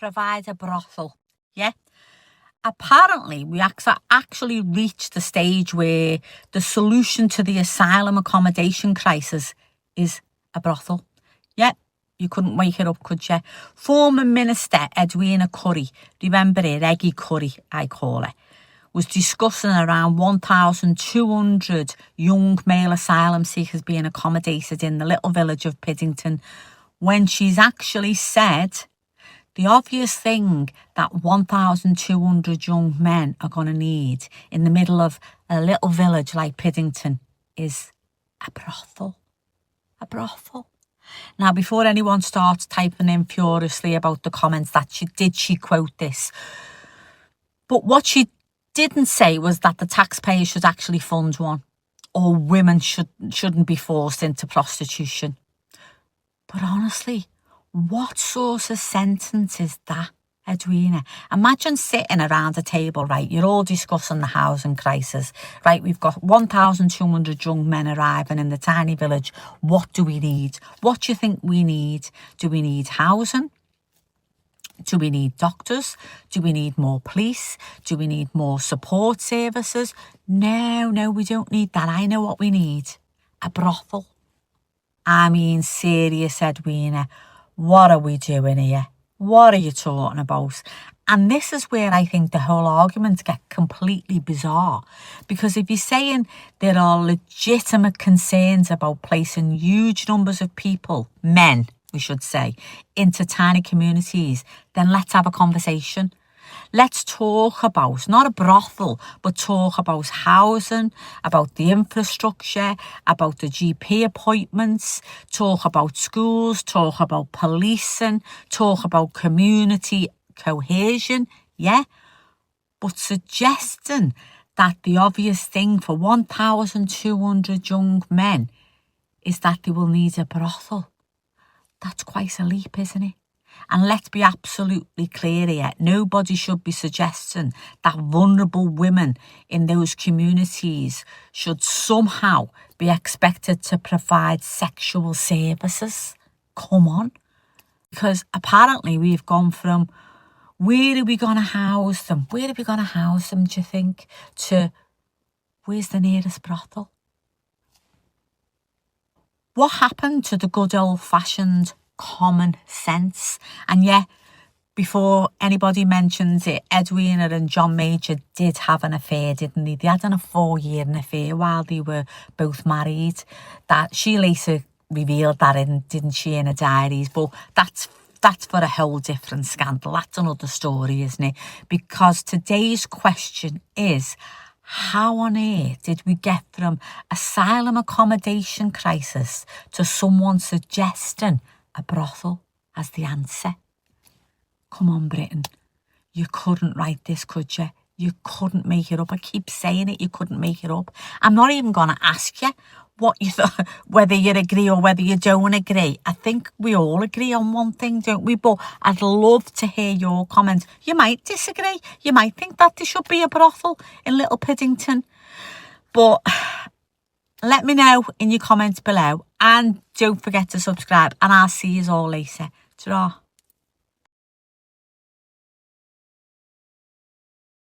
provide a brothel. Yeah. Apparently, we actually reached the stage where the solution to the asylum accommodation crisis is a brothel. Yeah, you couldn't wake it up, could you? Former Minister Edwina Currie, remember her, Eggy Currie, I call her, was discussing around 1,200 young male asylum seekers being accommodated in the little village of Piddington, when she's actually said the obvious thing that 1,200 young men are going to need in the middle of a little village like Piddington is a brothel. A brothel. Now, before anyone starts typing in furiously about the comments that she quote this, but what she didn't say was that the taxpayer should actually fund one, or women shouldn't be forced into prostitution. But honestly, what sort of sentence is that, Edwina? Imagine sitting around a table, right? You're all discussing the housing crisis, right? We've got 1,200 young men arriving in the tiny village. What do we need? What do you think we need? Do we need housing? Do we need doctors? Do we need more police? Do we need more support services? No, we don't need that. I know what we need. A brothel. I mean, serious, Edwina. What are we doing here? What are you talking about? And this is where I think the whole arguments get completely bizarre. Because if you're saying there are legitimate concerns about placing huge numbers of people, men, we should say, into tiny communities, then let's have a conversation. Let's talk about, not a brothel, but talk about housing, about the infrastructure, about the GP appointments, talk about schools, talk about policing, talk about community cohesion, yeah? But suggesting that the obvious thing for 1,200 young men is that they will need a brothel, that's quite a leap, isn't it? And let's be absolutely clear here, nobody should be suggesting that vulnerable women in those communities should somehow be expected to provide sexual services. Come on. Because apparently we've gone from where are we going to house them? Where are we going to house them, do you think? To where's the nearest brothel? What happened to the good old-fashioned common sense? And yeah, before anybody mentions it, Edwina and John Major did have an affair, didn't they? They had a 4-year affair while they were both married. That she later revealed that, didn't she, in her diaries? But that's for a whole different scandal. That's another story, isn't it? Because today's question is, how on earth did we get from asylum accommodation crisis to someone suggesting a brothel as the answer? Come on, Britain. You couldn't write this, could you? You couldn't make it up. I keep saying it, you couldn't make it up. I'm not even going to ask you what you thought, whether you agree or whether you don't agree. I think we all agree on one thing, don't we? But I'd love to hear your comments. You might disagree. You might think that there should be a brothel in Little Piddington. But let me know in your comments below. And don't forget to subscribe. And I'll see you all later. Ta-ra.